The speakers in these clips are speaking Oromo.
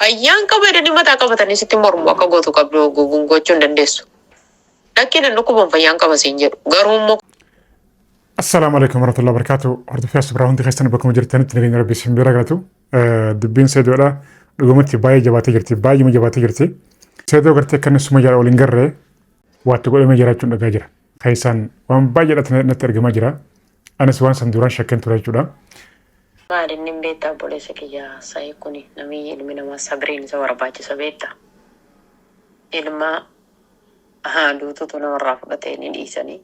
Ayyaan qaba jedhanii mataa qabatanii sitti mormu akka gootu qabdu gochuu hin dandeessu. Dhaqqeen dhukkuban fayyaan qaba siin jedhu garuu immoo. السلام عليكم ورحمة الله وبركاته. أرد فيها سبرا هندي خيستنا بكم جرتني تنين ربي سبحانه وتعالى. دبين سيدو لا رجومتي باي جباتي جرتي باي مجباتي جرتي سيدو جرتي كان اسمه جرا ولينجرة واتقول ما جرا تون جرا خيسان وان باي جرا نترجم جرا أنا سوان سندوران شكل تراجودا. ما أدنى بيتا بوليس كيا سايكوني نمي إلمنا ما صبرين زوار باجي سبيتا إلما دوتو تونا مرافقتين إيساني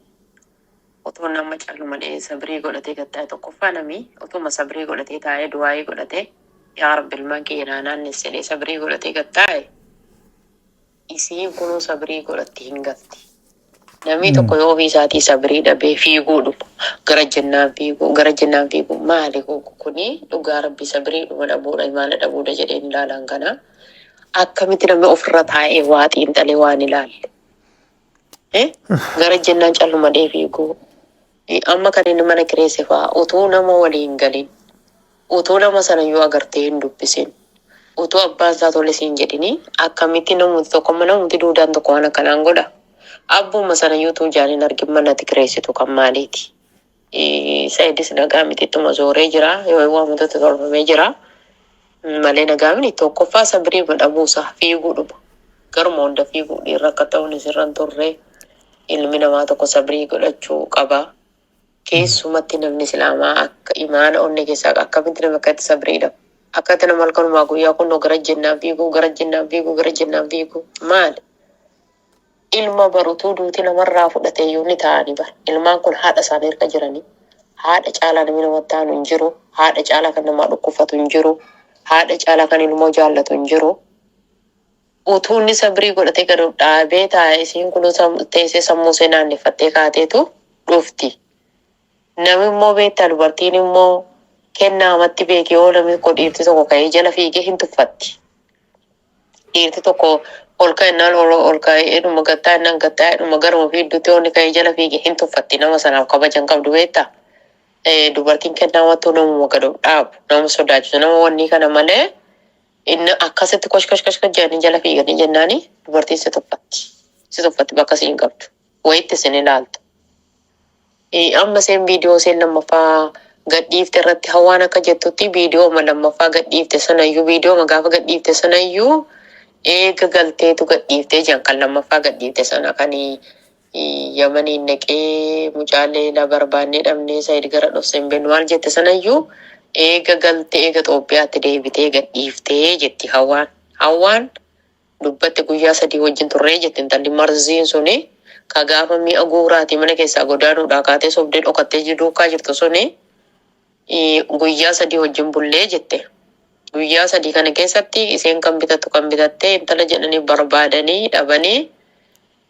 otoo nama caaluma dhee sabrii godhatee gattaa'e tokkoffaa namii otuma sabrii godhatee taa'ee du'aa'ee godhatee yaa rabbi ilmaan keenyaa naannessedhee sabrii godhatee gattaa'e isiin kunuu sabrii godhatte hin gatti. Namni tokko yoo ofii isaatii sabrii dhabee fiiguu dhufu gara jennaan fiiguu maali kuni dhugaa rabbi sabrii dhuma dhabuudha imaana dhabuudha jedhee hin ilaalan kana akkamitti namni ofirra taa'ee waa xiinxalee waan ilaalle. Gara jennaan caaluma dhee fiiguu. Amma kan inni mana kireesse fa'aa utuu nama waliin galin utuu nama sana yoo agartee hin dubbisin utuu abbaan isaa tole siin jedhini akkamitti namooti tokko namooti duudaan tokko waan akkanaan godha. Abbuma sana yoo tuu jaaniin argin manatti kireessitu kan maaliiti. Saayidis nagaa miti ittuma zooree jira yoo waamutatti tolfamee jira malee nagaa miti tokkoffaa sabrii madhabuusaa fiiguu dhuma garuma hunda fiiguu dhiirra akka ta'uun isirran turre ilmi namaa tokko sabrii godhachuu qaba. Keessumatti namni islaamaa akka imaana onnee keessaa akkamitti nama akkatti sabriidha. Akkatti nama halkanumaa guyyaa kunoo gara jennaan fiiguu maali? Ilma barutuu duuti namarraa fudhatee yoo ni ta'anii bara. Ilmaan kun haadha isaanii erga jiranii. Haadha caalaa namni namatti aanu hin jiru. Haadha caalaa kan namaa dhukkufatu hin jiru. Haadha caalaa kan ilmoo jaallatu hin jiru. Utuu inni sabrii godhatee gadi dhaabee taa'e isiin kun teessee sammuu ishee naannefattee kaateetu dhufti. Namni immoo beektaa dubartiin immoo kennaa amatti beekee yoo namni dhiirti tokko ka'ee jala fiigee hin tuffatti. Dhiirti tokko ol ka'ennaan ol ka'ee dhuma gattaa'ee garuma fiidduutti onni ka'ee jala fiigee hin tuffatti nama sanaaf kabajan qabdu beektaa. Dubartiin kennaa amattuu namuma gadi dhaabu nama sodaachisu nama wanni kana malee inni akkasitti kosh jedhanii jala fiiganii jennaani dubartiin si tuffatti bakka siin qabdu wayitti sin ilaaltu. Amma seen viidiyoo seen lammaffaa gadhiifte irratti hawaan akka jettutti viidiyoo lammaffaa gadhiifte sanayyuu viidiyoo gaafa gadhiifte sanayyuu eega galteetu gadhiiftee jiran kan lammaffaa gadhiifte sana kan yamaniin naqee mucaalee la barbaannee dhabnee Saayid gara dhofseen bennu maal jette sanayyuu eega galtee eega Itoophiyaatti deebitee gadhiiftee jetti hawaan. Hawaan dubbatti guyyaa 3 wajjin turree jetti intalli marziin suni. Ka gaafa mi'a guuraati mana keessaa godaanuudhaa kaatee sobdee dhokattee duukaa jirtu suni guyyaa 3 wajjin bullee jette. Guyyaa 3 kana keessatti isheen kan bitattee intala jedhanii barbaadanii dhabanii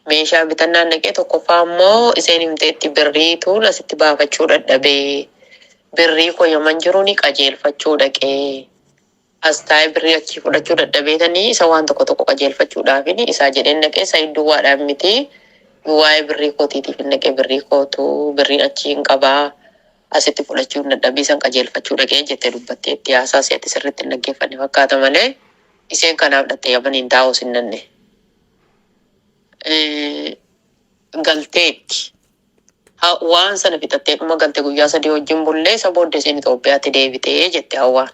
meeshaa bitannaan naqee tokkoffaa immoo isheen himteetti birriituun asitti baafachuu dadhabee birrii koyyaman jiruun qajeelfachuu dhaqee as taa'ee birrii achii fudhachuu dadhabeetanii isa waan tokko qajeelfachuudhaafini isaa jedheen naqee Saayid duwwaadhaan miti. Waa'ee birrii kootiitiif hin naqee birrii kootu birriin achii hin qabaa asitti fudhachuu hin dadhabee san qajeelfachuu dhaqee jettee dubbattee itti haasaa si'atti sirriitti hin dhaggeeffanne fakkaata malee isheen kanaaf dhattee yamaniin taa'uus hin nanne. Galteetti waan sana fixattee dhuma galte guyyaa 3 wajjin bullee isa booddee isheen Itoophiyaatti deebitee jette hawaan.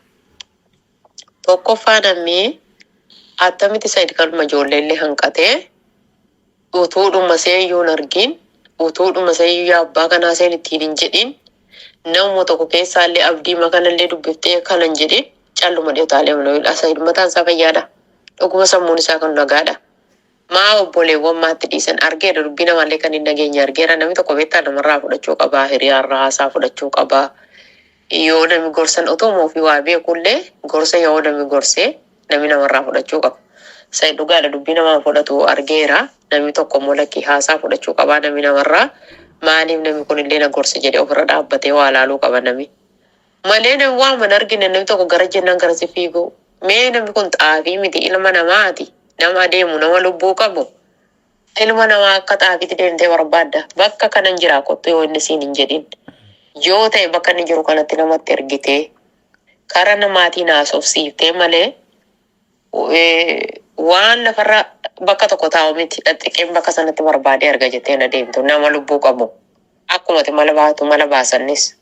Tokkoffaa namni attamitti Saayid kanuma ijoollee illee hanqatee. Utuudhuma seeyyuun argin utuudhuma seeyyuu abbaa kanaa seen ittiin hin jedhin namuma tokko keessaallee abdii makanallee dubbiftee kanan jedhin calluma dhiyootaalee mana Saayid mataan isaa fayyaadha. Dhuguma sammuun isaa kan nagaadha. Maa obboleewwan maatti dhiisan argeera dubbii namaallee kan hin dhageenye argeera namni tokko beektaa namarraa fudhachuu qabaa hiriyaarraa haasaa fudhachuu qabaa. Yoo namni gorsan otoo ofii waa beekullee gorsa yoo namni gorsee namni namarraa fudhachuu qaba. Saayid dhugaadha dubbii namaa fudhatu argeera. Namni tokko immoo lakkii haasaa fudhachuu qabaa namni namarraa maaliif namni kunillee na gorse jedhee ofirra dhaabbatee waa ilaaluu qaba namni. Malee namni waan mana argine namni tokko gara jennaan gara si fiigu. Mee namni kun xaafii miti ilma namaati. Nama adeemu nama lubbuu qabu. Ilma namaa akka xaafiitti deemtee barbaadda. Bakka kanan jiraa kottu yoo inni siin hin jedhin. Yoo ta'e bakka inni jiru kanatti namatti ergitee karaa namaatiin haasofsiiftee malee waan lafarra bakka tokko taa'u miti xiqqeen bakka sanatti barbaadee arga jettee na deemtu nama lubbuu qabu akkumati mala baatu mala baasannis.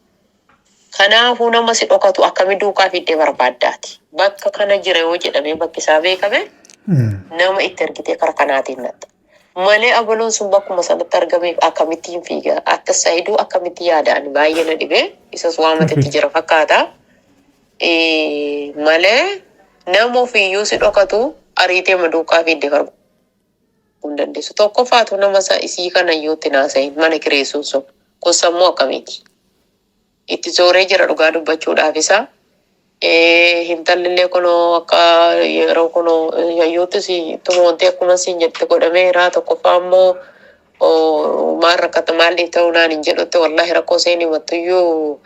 Kanaafuu nama si dhokatu akkami duukaa fiddee barbaaddaati. Bakka kana jira yoo jedhamee bakki isaa beekame nama itti ergitee kara kanaatiin natta. Malee abaloon sun bakkuma sanatti argameef akkamittiin fiiga akka Saayiduu akkamitti yaada'an baay'ee na dhibee isas waamatetti jira fakkaata. Malee nama ofiiyyuu si dhokatu ariitee maduukaa fiddee barbaadu hin dandeessu. Tokkoffaatu nama isii kanayyuu itti naasahin mana kireessuun sun kun sammuu akkamiiti. Itti zooree jira dhugaa dubbachuudhaaf isa. Hintallillee kunoo akka yeroo kunoo yayyuuttis tumoonte akkuma siin jette godhameera. Tokkoffaa immoo maal rakkata maalii ta'uu naan hin jedhutti wallahi rakkoo seenii mattuyyuu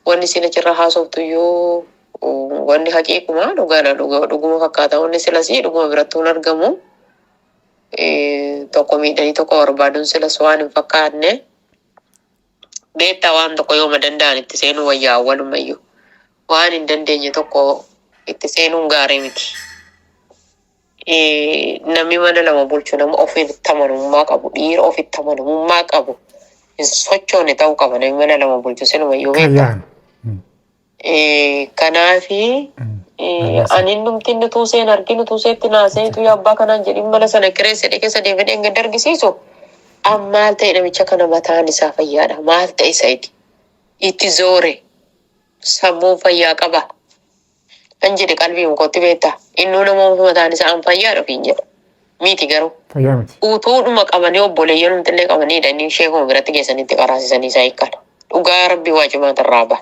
wanni siin achirra haasoftuyyuu wanni haqiiquma dhugaadha dhuguma fakkaata wanni silasii dhuguma birattuun argamu. Tokko miidhanii tokko barbaaduun silas waan hin fakkaanne. Beektaa waan tokko yooma danda'an itti seenuu wayyaa awwalumayyuu. Waan hin dandeenye tokko itti seenuun gaarii miti. Namni mana lama bulchu nama ofitti amanamummaa qabu dhiira ofitti amanamummaa qabu hin sochoone ta'uu qaba namni mana lama bulchu sinumayyuu beektaa. Kanaafi ani numtinni tuuseen arginu tuuseetti naaseetu abbaa kanaan jedhin mala sana kireesse keessa deebiin engedda argisiisu. Maal ta'e namicha kana mataan isaa fayyaadha. Maal ta'e Saayid itti zoore sammuu fayyaa qaba. Kan jedhe qalbii mukooti beektaa. Innuu nama mataan isaa an fayyaadha ofiin jedha. Miti garuu. Fayyaa miti. Utuudhuma qabanii obboleeyyan humtillee qabanii hidhanii sheekuma biratti geessanitti qaraasisanii isaa hiikkana. Dhugaa rabbii waajibaata irraa ba'a.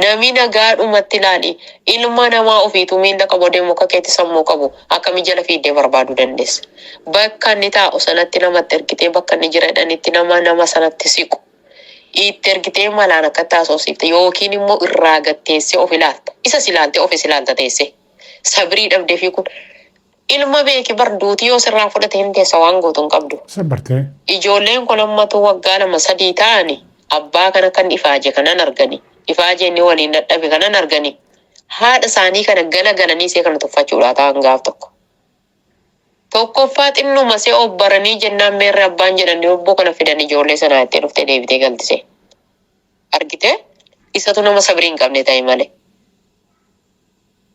Namni nagaadhumatti ilaali. Ilma namaa ofiitu miila qabu deemu akka keetti sammuu qabu akkami jala fiiddee barbaaduu dandeessa. Bakka inni taa'u sanatti namatti ergitee bakka inni jira jedhanitti nama sanatti siqu. Itti ergitee malaan akka taasofsiifte yookiin immoo irraa gatteessee of ilaalta. Isas ilaalte ofis ilaalta teessee. Sabrii dhabdee fi kun ilma beeki barduuti yoo sirraa fudhate hin teessa waan gootu hin qabdu. Sabbartee. Ijoolleen kun ammatu waggaa 2-3 ta'ani abbaa kana kan ifaaje kanan argani. Ifaaje inni waliin dadhabe kanan argani. Haadha isaanii kana galagalanii isee kana tuffachuudhaa ta'an gaaf tokko. Tokkoffaa xinnuma see obbaranii jennaan meerre abbaan jedhanii obboo kana fidan ijoollee sanaa itti dhuftee deebitee galtise. Argite? Isatu nama sabrii hin qabne ta'e malee.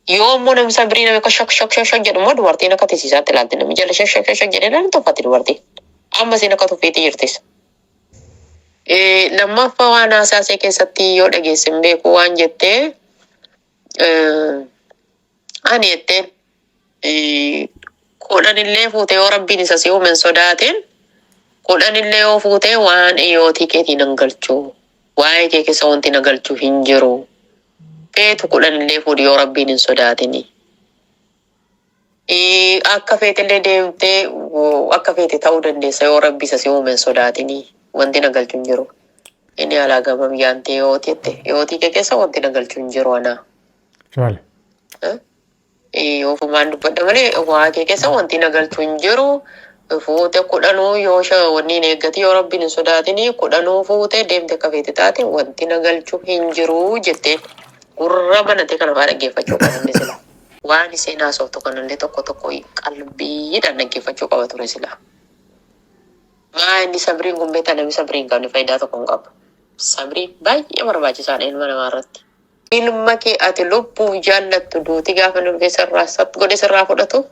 Yoo immoo namni sabrii nama shak jedhu dubartiin akka teessisaatti ilaalti namni jala shak jedhee namni tuffatti dubartiin. Amma isin akka tuffeetti jirtis. Lammaffaa waan haasaasee keessatti yoo dhageesse hin beeku waan jettee ani jetteen kudhanillee fuutee yoo rabbiin isa si uumen sodaateen kudhanillee yoo fuutee waan dhiyootii keetii nan galchuu waa'ee kee keessa wanti na galchuu hin jiru. Feetu kudhanillee fuudhi yoo rabbiin hin sodaatini. Akka feetillee deemtee akka feete ta'uu dandeessa yoo rabbi isa si uumen sodaatini. Wanti na galchuu hin jiru. Inni alaa gama biyyaantee yootii kee keessa wanti na galchuu hin jiru anaa. Jaale. Ofumaan dubbadha malee waa kee keessa wanti na galchuu hin jiru. Fuute kudhanuu yoo wanni hin eeggate yoo rabbiin hin sodaatini kudhanuu fuute deemte akka feete taate wanti na galchuu hin jiru jettee gurra banate kana fa'aa dhaggeeffachuu qabanne sila. Waan isheen haasoftu kanallee tokko qalbiidhaan dhaggeeffachuu qaba ture sila. Inni sabriin kun beektaa namni sabrii hin qabne faayidaa tokko hin qabu. Sabrii baay'ee barbaachisaadha ilma namaa irratti. Ilma kee ati lubbuuf jaallattu duuti gaafa nurgee godhe sirraa fudhatu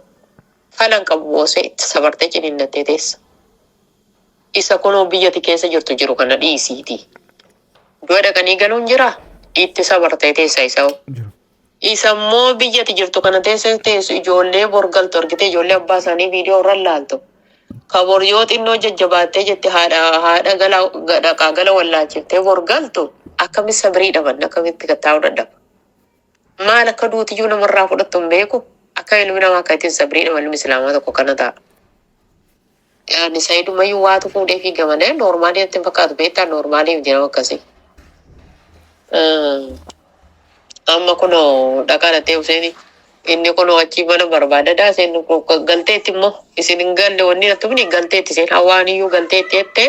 falan qabu boosee itti sabartee ciniinnattee teessa. Isa kunoo biyyatti keessa jirtu jiru kana dhiisiiti. Du'a dhaqanii galuun jira itti sabartee teessa isa. Isa immoo biyyatti jirtu kana teessu ijoollee borgaltu argite ijoollee abbaa isaanii viidiyoo irra laaltu. Kabor yoo xinnoo jajjabaattee jette haadha gala wallaalchiftee borgaltu akkamitti sabrii dhaban akkamitti kattaa'uu dadhaba. Maal akka duutiyyuu namarraa fudhattu hin beeku akka ilmi namaa akka ittiin sabrii dhaban ilmi islaamaa tokko kana ta'a. Yaani Saayidumayyuu waatu fuudhee fi gamanee noormaalii ittiin fakkaatu beektaa noormaaliif jedhama akkasii. Amma kunoo dhaqaa dhattee Huseenii. Inni kun achii mana barbaadadaa isheen galteetti immoo isin hin galle wanni natti kun galteetti isheen hawaan iyyuu galteetti jettee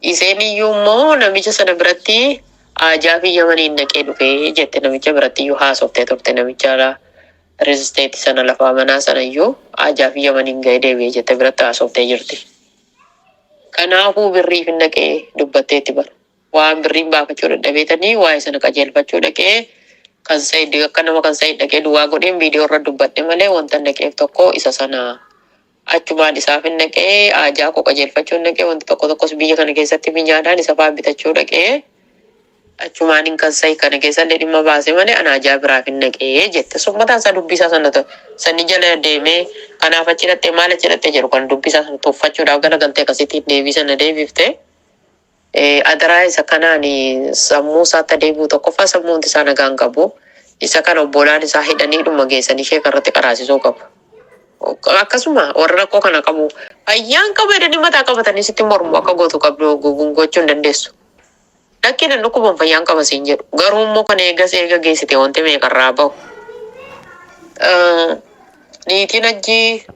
isheen iyyuu immoo namicha sana biratti ajaa fi yamaniin naqee dhufee jette namicha biratti iyyuu haasoftee turte namicha Rezisteetii sana lafaa manaa sana iyyuu ajaa fi yamaniin ga'ee deebi'ee jette biratti haasoftee jirti. Kanaafuu birriif hin dhaqee dubbatteetti bara. Waan birriin baafachuu dadhabeetanii waa'ee sana qajeelfachuu dhaqee kan Said akka nama kan Said dhaqee duwwaa godheen viidiyoo irra dubbadhe malee wanta hin dhaqeef tokko isa sana achumaan isaaf hin dhaqee ajaa koo qajeelfachuu hin dhaqee wanti tokko tokkos biyya kana keessatti minyaadhaan isa fa'aa bitachuu dhaqee achumaan hin kan Said kana keessallee dhimma baase malee ana ajaa biraaf hin dhaqee jette. Summataan isaa dubbisaa sana sanni jala deemee kanaaf achi hidhattee maal achi hidhattee jedhu kan dubbisaa sana tuffachuudhaaf galagaltee akkasittiin deebii sana deebifte. Adaraa isa kanaan sammuu isaatti adeemuu tokkoffaa sammuun isaa nagaan qabu. Isa kana obbolaan isaa hidhanii dhuma geessanii ishee irratti qaraasisuu qabu. Akkasuma warra rakkoo kana qabu fayyaan qabu jedhanii mataa qabatanii sitti mormu akka gootu qabdu gochuu hin dandeessu. Dhakkiin dhukkuban fayyaan qaba siin jedhu. Garuu immoo kan eega geessite wanti meeqarraa bahu. Niitiin ajjii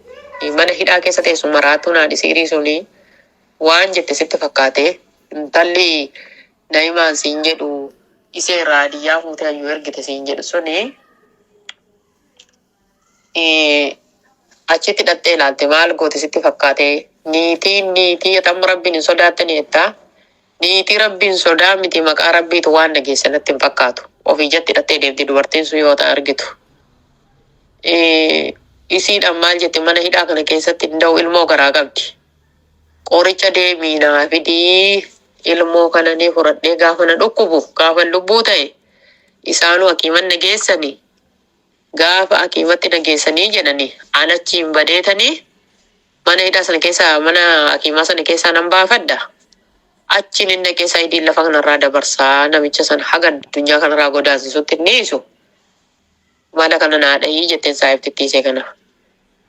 mana hidhaa keessa teessu maraattuu naadhi siirii suni waan jette sitti fakkaate intalli naa'imaan siin jedhu isee raadiyyaa fuutee hayyuu ergite siin jedhu suni achitti hidhattee ilaalte maal goote sitti fakkaate niitii atamma rabbiin hin sodaattanii jettaa. Niitii rabbiin sodaa miti maqaa rabbiitu waan dhageesse natti hin fakkaatu. Ofii ijatti hidhattee deemti dubartiin sun yoo ta'a argitu. Isiidhaan maal jette mana hidhaa kana keessatti hinda'u ilmoo garaa qabdi. Qoricha deemii naa fidii ilmoo kana ni fudhadhee gaafa na dhukkubu gaafa lubbuu ta'e isaanuu hakiiman nageessanii gaafa hakiimatti nageessanii jedhanii anachiin badeetanii mana hidhaa sana keessaa mana hakiimaa sana keessaa nan baafadha. Achiin inni dhaqee Saidiin lafa kanarraa dabarsaa namicha sana haga addunyaa kanarraa godaasisutti ni isu. Mala kana naadhayii jetteen saayiftittiisee kana.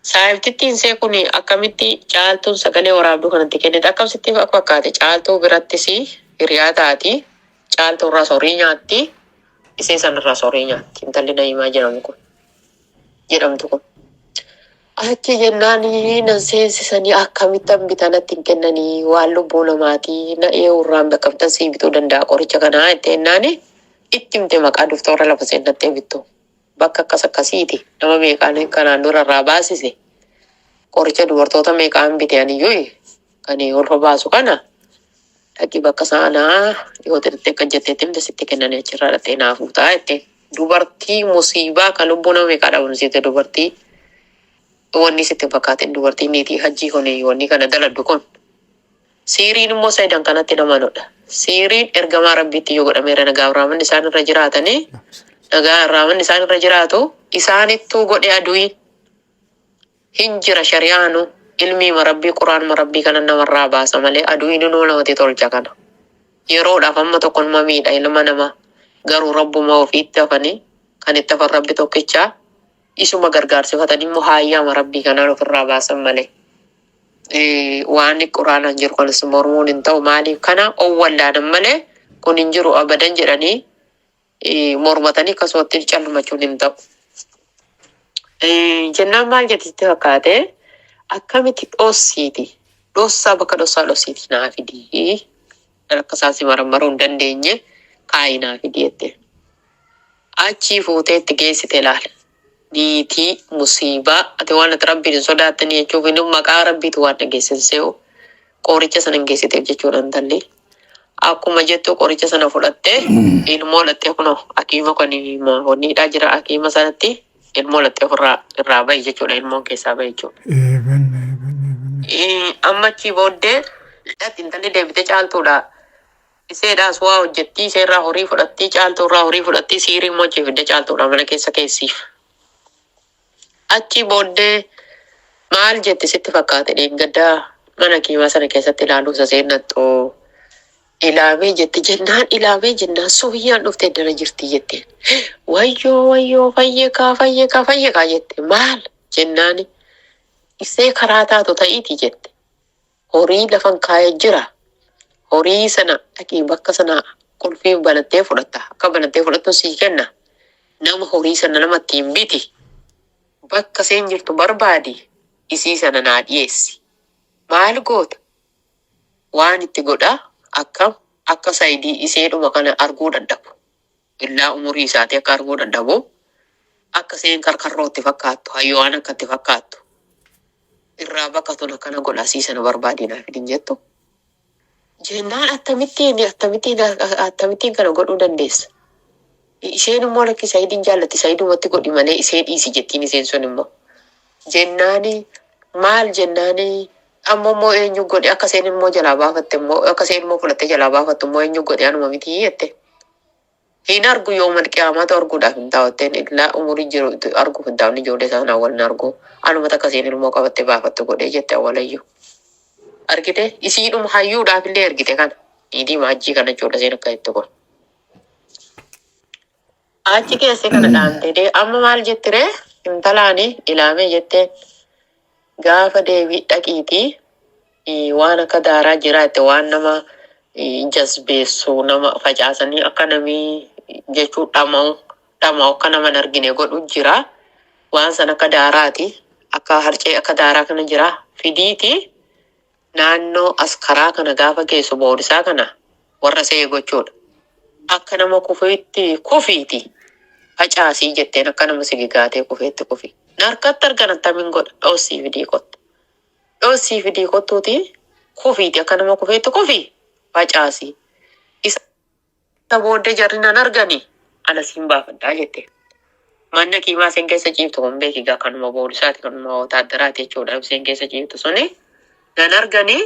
Saayiftittiinsee kun akkamitti caaltuun sagalee waraabduu kanatti kennite akkamitti fakkaate caaltuu birattis hiriyaa taati caaltuu irraa sorii nyaatti isee sanarraa sorii nyaatti intalli Naa'imaa jedhamtu kun. Achi jennaan nan seensisanii akkamittan bitanatti hin kennanii waan lubbuu namaatii na eewurraan bakka bitan sii bituu danda'a qoricha kanaa itti jennaani itti himte maqaa duftoora lafa seennattee bittu. Bakka akkasiiti nama meeqaan kanaan dura irraa baasise qoricha dubartoota meeqaan biteaniyyuu kan olfa baasu kana dhaqi bakka sanaa yoo xixiqqee akka jetteetti himte sitti kennanii achirraa dhattee naafuu ta'a jettee dubartii musiibaa kan lubbuu nama meeqaa dhabamsiifte dubartii. Wanni sitti fakkaateen dubartiin niitii hajjii kun wanni kana daladdu kun. Siiriin immoo Saidan kanatti namanudha. Siiriin ergamaa rabbiitti yoo godhameera nagaa irraamanni isaan irra jiraatanii nagaa irraamanni isaan irra jiraatu isaanittuu godhe aduun hin jira shari'aanu ilmi marabbii quraan marabbii kana namarraa baasa malee aduun inuu namatti tolcha kana. Yeroodhaaf amma tokkon miidha ilma namaa garuu rabbuma ofiitti hafanii kan itti hafan rabbi tokkichaa. Isuma gargaarsifatanii immoo haayyaama rabbii kanaan ofirraa baasan malee. Waan quraanaan jiru kanas mormuun hin ta'u maaliif kana owwallaanan malee kun hin jiru abadan jedhanii mormatanii akkasumatti callumachuun hin ta'u. Jennaan maal jettitti fakkaate akkamitti dhossiiti dhossaa bakka dhossiiti naa fidii akka isaasi marmaruu hin dandeenye kaayii naa fidii jette. Achii fuutee itti geessite ilaala. Niitii musiibaa ati waan ati rabbiin sodaattanii jechuuf inni maqaa rabbiitu waan dhageessisee qoricha sana hin geessiteef jechuudha intalli. Akkuma jettu qoricha sana fudhattee ilmoo lattee kunoo hakiima kan honniidhaa jira hakiima sanatti ilmoo lattee irraa bahi jechuudha ilmoon keessaa bahi jechuudha. Amma achii booddee intalli deebitee caaltuudha. Iseedhaas waa hojjettii iseerraa horii fudhattii caaltuurraa horii fudhattii siirii immoo achii fidde caaltuudha mana keessa keessiif. Achi booddee maal jette sitti fakkaate dheengaddaa mana hakiimaa sana keessatti ilaaluu isa seenattu ilaamee jette jennaan ilaamee jennaan sooyyaan dhuftee dara jirti jette. Wayyoo fayyeekaa jette maal jennaan isee karaa taatu ta'iiti jette. Horii lafan kaa'ee jira. Horii sana dhaqii bakka sana qulfii banattee fudhatta. Akka banattee fudhattu sii kenna. Nama horii sana namatti hin biti. Bakka seen jirtu barbaadi isii sana naa dhiyeessi. Maal goota? Waan itti godhaa akka Saidii iseedhuma kana arguu dadhabu. Illaa umurii isaatii akka arguu dadhabu Akka seen karkarrootti fakkaattu, hayyoo waan akkatti fakkaattu. Irraa bakka tona kana godhasiisana barbaadinaa fidin jettu. Jennaan akkamittiin kana godhuu dandeessa? Isheen immoo lakki Saayidin jaallatti Saayidumatti godhi malee ishee dhiisi jettiin isheen sun immoo. Jennaani maal jennaani amma immoo eenyu godhe akka isheen immoo jalaa baafatte immoo akka isheen immoo fudhattee jalaa baafattu immoo eenyu godhe anuma miti jette. Hin argu yoo malqiyaamaatu arguudhaaf hin taa'otteen illaa umurii jiru arguuf hin taa'onni ijoollee isaanii wal hin argu. Anumata akka isheen ilmoo qabattee baafattu godhee jette awwalayyuu. Argite isiidhuma hayyuudhaaf illee ergite kana. Niitii maajjii kana jechuudha isheen akka itti kun. Achi keessee kana dhaamtee amma maal jettiree intalaani ilaamee jetteen gaafa deebii dhaqiitii waan akka daaraa jiraatte waan nama jazbeessu nama facaasanii akka namii jechuu dhama'u akka nama hin argine godhu jira. Waan san akka daaraati akka harcee akka daaraa kana jira fidiiti naannoo askaraa kana gaafa geessu boodisaa kana warra see gochuudha. Akka nama kufiiti. Facaasii jetteen akka nama sigigaatee kufeetti kufi. Narkatti argan attamiin godha dhoossii fidii kottu. Dhoossii fidii kottuuti kufiiti akka nama kufeetti kufi facaasii. Isa booddee jarrinaan argani anasiin baafadhaa jette. Manna kiimaa isheen keessa ciiftu kun beekigaa kanuma boodisaati kanuma wotaadaraati jechuudha. Isheen keessa ciiftu suni nan argani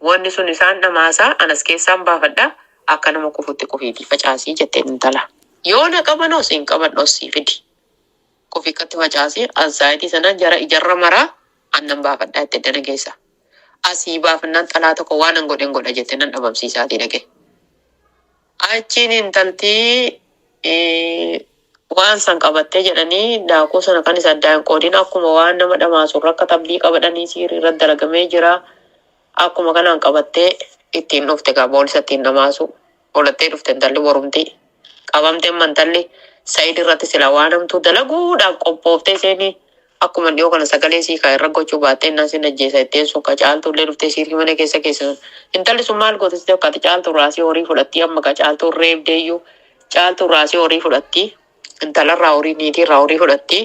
wanni sun isaan dhamaasaa anas keessaan baafadhaa akka nama kufutti kufiiti facaasii jetteen intala. Yoo na qabanoo siin qaban dhoossii fidi. Kufiikkatti facaasii ansaayitii sana ijarra maraa annan baafadhaa itti dana keessa. Asii baafannaan xalaa tokko waan an godhen godha jette nan dhabamsiisaatii dhage. Achiin intaltii waan san qabattee jedhanii daakuu sana kan isa addaan qoodin akkuma waan nama dhamaasurra akka tabbii qabadhanii siirii irratti dalagamee jira. Akkuma kanaan qabattee ittiin dhufte gaa boolisa ittiin dhamaasu olattee dhufte intalli borumtii. Qabamteen mantalli Saayid irratti sila waan hamtuu dalaguudhaaf qophooftee isheen akkuma dhiyoo kana sagalee siikaa irra gochuu baattee innaan sin ajjeesa itteen sun ka caaltuu illee dhuftee siirii mana keessa intalli sun maal goote akkati caaltuu raasii horii fudhattii amma ka caaltuu reebdeeyyuu caaltuu raasii horii fudhattii intalarraa horii niitiirraa horii fudhattii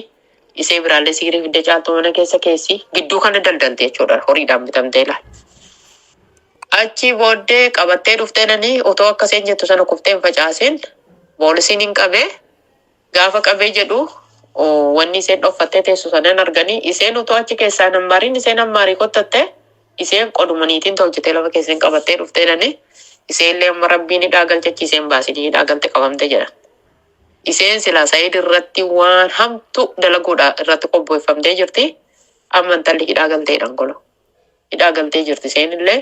isee biraallee siirii fidde caaltuu mana keessa keessi gidduu kana daldalte jechuudha horiidhaan bitamtee laal. Achi booddee qabattee dhufteenanii otoo akkaseen jettu sana kufteen facaaseen boolisiin hin qabee gaafa qabee jedhu wanni isheen dhoffattee teessu sanan arganii isheen utoo achi keessaa nammaariin isheen ammaarii qottatte isheen qodumaniitiin tolchitee lafa keesseen qabattee dhufteenanii isheen illee amma rabbiin hidhaa galchachiiseen baasinii hidhaa galte qabamte jedha. Isheen silaa Saayid irratti waan hamtu dalaguudha irratti qopheeffamtee jirti. Amma intalli hidhaa galteedhaan golo. Hidhaa galtee jirti isheen illee.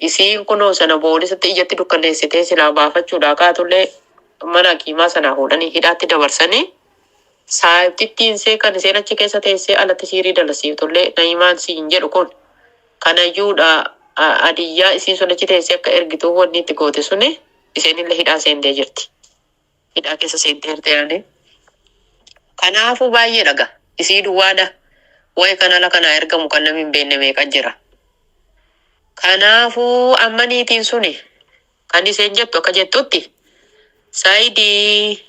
Isiin kunoo sana boolisatti ijatti dukkaneessitee silaa baafachuudhaa kaatullee mana hakiimaa sanaa fuudhanii hidhaatti dabarsanii saayibtittiin see kan isheen achi keessa teessee alatti siirii dalasiiftullee na'imaan siin jedhu kun kanayyuudha adiyyaa isiin sun achi teessee akka ergituu wanni itti goote suni isheen illee hidhaa seentee jirti. Hidhaa keessa seentee jirti. Kanaafuu baay'ee dhaga isii duwwaadha wayi kanala kanaa ergamu kan namni hin beekne meeqa jira. Kanaafuu amma niitiin suni kan isheen jettu akka jettutti Saayidii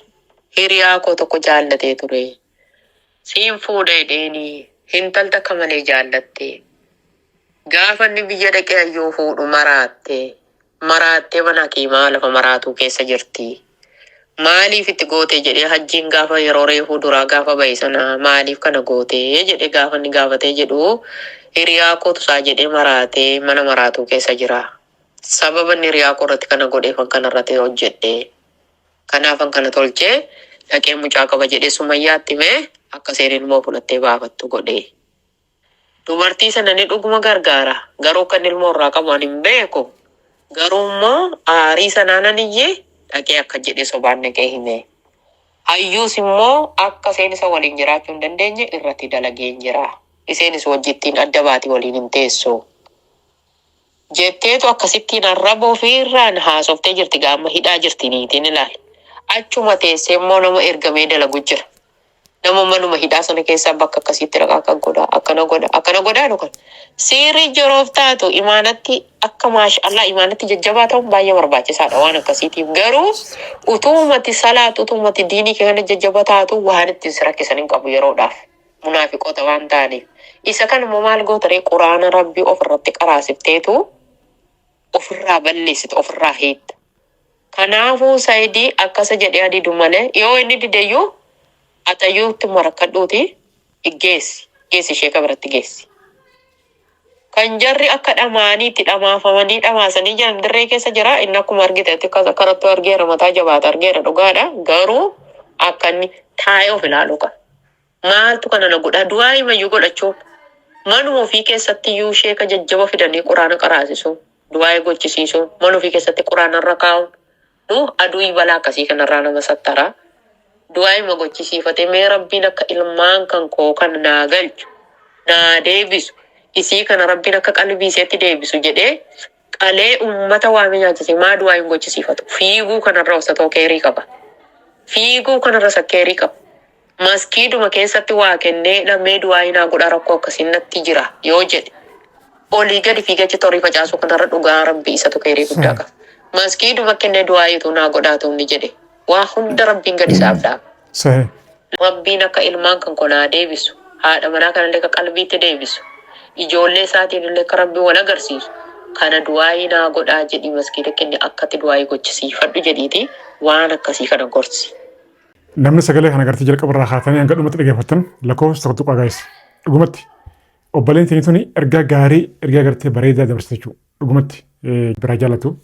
hiriyaa koo tokko jaallatee ture. Siin fuudha jedheeni intalta akka malee jaallatte. Gaafa inni biyya dhaqee hayyuu fuudhu maraattee mana hakiimaa lafa maraatuu keessa jirti. Maaliif itti goote jedhee hajjiin gaafa yeroo reefuu duraa gaafa bahe sana maaliif kana goote jedhee gaafa inni gaafatee jedhu hiriyaa kootu isaa jedhee maraatee mana maraatuu keessa jira. Sababa inni hiriyaa koo irratti kana godheefan kanarratti hojjedhe. Kanaafan kana tolchee dhaqee mucaa qaba jedhee Sumayyaatti mee akka isheen ilmoo fudhattee baafattu godhee. Dubartii sana ni dhuguma gargaara. Garuu kan ilmoo irraa qabu ani hin beeku. Garuu immoo aarii sanaanan iyyee dhaqee akka jedhee sobaan dhaqee hime. Hayyuus immoo akka isheen isa waliin jiraachuu hin dandeenye irratti dalagee jira. Isheenis wajjittiin adda baati waliin hin teessu. Jetteetu akkasittiin arraba ofiirraan haasoftee jirti gaama hidhaa jirti niitiin ilaali. Achuma teessee immoo nama ergamee dalagu jira. Nama manuma hidhaa sana keessaa bakka akkasiitti dhaqaa kan godhaa akkana godhaa dhugan. Seerri joroof taatu imaanatti akka maashaallah imaanatti jajjabaa ta'uun baay'ee barbaachisaadha waan akkasiitiif. Garuu utuumatti salaatu utuumatti diinii kana jajjaba taatu waan itti rakkisan hin qabu yeroodhaaf. Munaafiqoota waan ta'aniif. Isa kanammoo maal gootaree quraana rabbii ofirratti qaraasifteetu ofirraa balleessitu ofirraa hiitta. Kanaafuu Saayidii akkasa jedhee adiidu malee yoo inni dideyyuu atayyuutti marakkadhuuti geessi ishee biratti geessi. Kan jarri akka dhamaaniitti dhamaafamanii dhamaasanii jiran dirree keessa jira inni akkuma argitetti karattu argeera mataa jabaata argeera dhugaadha garuu akka inni taa'ee of ilaaluu qaba. Maaltu kana na godha du'aa himayyuu godhachuu manuma ofii keessatti iyyuu sheeka jajjaba fidanii quraana qaraasisu du'aa gochisiisu mana ofii keessatti quraana irra kaa'u aduu balaa akkasii kanarraa nama sattara. Du'aa hima gochisiifate mee rabbiin akka ilmaan kan koo kan naa galchu naa deebisu isii kana rabbiin akka qalbiiseetti deebisu jedhee qalee uummata waame nyaachise maa du'aa hin gochisiifatu fiiguu kanarra osatoo keerii qaba. Fiiguu kanarra sakkeerii qaba. Maskiiduma keessatti waa kennee lammee du'aa hinaa godha rakkoo akkasiin natti jira yoo jedhe olii gadi fiigachi torii facaasu kanarra dhugaa rabbii isatu keerii guddaa qaba. Maskiiduma kennee du'aa yituu naa godhaatu inni jedhe waa hunda rabbiin gadi isaaf dhaaba. Rabbiin akka ilmaan kan konaa deebisu haadha manaa kanallee akka qalbiitti deebisu ijoollee isaatiin illee akka rabbii wal agarsiisu kana du'aa hinaa godhaa jedhii maskiida kenne akkatti du'aa gochisiifadhu jedhiiti waan akkasii kana gorsi. Namni sagalee kana agartee jalqabarraa haatanii hanga dhumatti dhaggeeffatan lakkoofsa tokko tuqaa gaayis dhugumatti obboleen teenituni ergaa gaarii ergaa gartee bareedaa dabarsite jechuudha dhugumatti biraa jaallatu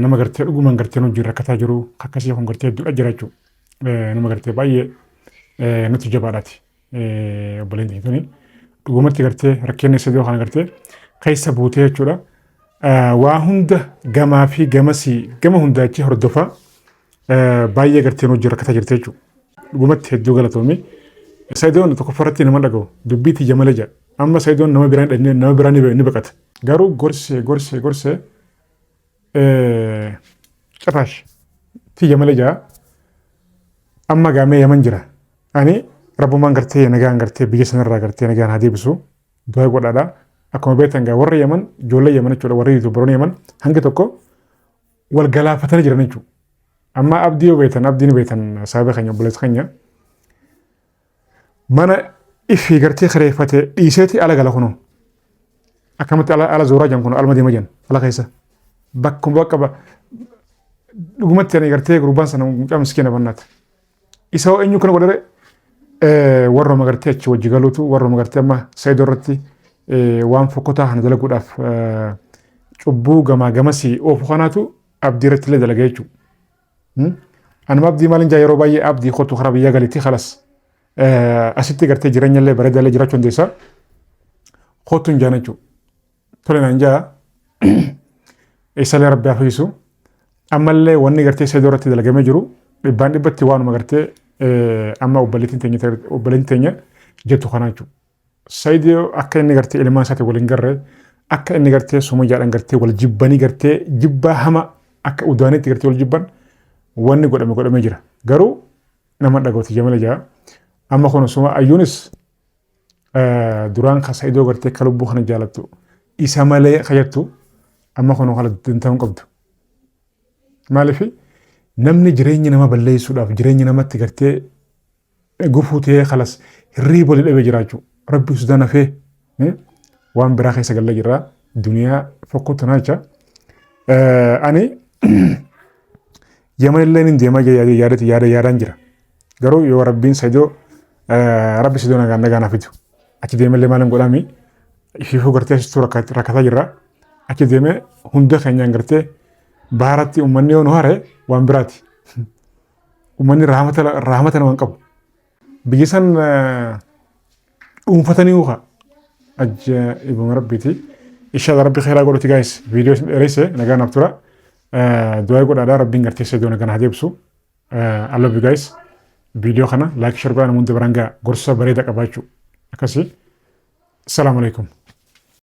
nama gartee dhugumaan gartee nu jirra rakkataa jiru akkasii kun gartee hedduudha jira jechuudha nama gartee baay'ee nuti jabaadhaati obboleen teenituni dhugumatti gartee rakkinni isa kana gartee keessa buutee jechuudha waa hunda gamaa fi gamasii gama hundaachi hordofaa baay'ee gartee nu jirra rakkataa jirte jechuudha dhugumatti hedduu galatoomii Saayidoon tokko farratti nama dhagahu dubbii tiyya malee jedha amma Saayidoon nama biraan ni baqata garuu gorsee cafaash tiyya malee jedha amma gaamee yaman jira ani rabbumaan gartee nagaan gartee biyya sanarraa gartee nagaan haa deebisu du'a godhaadha akkuma beektan gaa warra yaman ijoollee yaman jechuudha warra yuutuubaroonni yaman hangi tokko wal galaafatanii jiran jechuudha amma abdii yoo beektan abdiin beektan saaba keenya obboleessa keenya mana ifi gartee kareeffate dhiiseeti ala gala kuno akkamatti ala zooraa jan kuno alma deema jan ala keessa bakkuma bakka dhugumatti ani gartee gurbaan sana mucaa miskiina bannaata isa hoo eenyu kana godhare warrooma gartee achi wajji galuutu warrooma gartee amma Saayidoo irratti waan fokkotaa kana dalaguudhaaf cubbuu gamaa gamasii oofu kanaatu abdii irratti illee dalaga jechuudha. Anuma abdii maaliin jaa yeroo baay'ee abdii kottu karaa biyyaa galiitti khalas asitti gartee jireenya illee bareedaa illee jiraachuu dandeessa kottu hin jaan jechuudha. Tole naan jaa isallee rabbi hafiisu ammallee wanni gartee Saayidoo irratti dalagamee jiru dhibbaan dhibbatti waanuma gartee amma obboleettiin teenya jettu kana jechuudha. Saayidoo akka inni gartee ilmaan isaatti waliin garree akka inni gartee sumayyaadhaan gartee wal jibbanii gartee jibbaa hama akka udaanitti gartee wal jibban wanni godhamee jira. Garuu nama dhagawti jamala jaa amma kun suma ayyuunis duraan ka Saayidoo gartee ka lubbuu kana jaalattu isa malee kayattu amma kun haala dantaa'uu qabdu. Maaliif namni jireenya nama balleessuudhaaf jireenya namatti gartee gufuu ta'ee khalas hirriiba walii dhabee jiraachuu rabbi sudaan hafee waan biraa keessa galee jira duniyaa fokkottu naacha ani yaman illee ni deemaa yaadaan jira garuu yoo rabbiin Saayidoo rabbi Saayidoo nagaan hafitu achi deemee illee maaliin godhami ififuu gartee asitti rakkataa jirra achi deemee hunda keenyaan gartee baaratti uummanni yoo nu hare waan biraati uummanni rahamata namaan qabu biyyi san dhuunfatanii uha ajaa'ibuma rabbiiti inshallah rabbi khairaa godhuti gaayis viidiyoo isin dheereyse nagaan naaf tura du'aa godhaadhaa rabbiin gartee Saayidoo nagaan haa deebisu I love you guys viidiyoo kana laayik share godhaa namoonni biraan gahaa gorsa bareeda qabaachuu akkasii assalaamu alaikum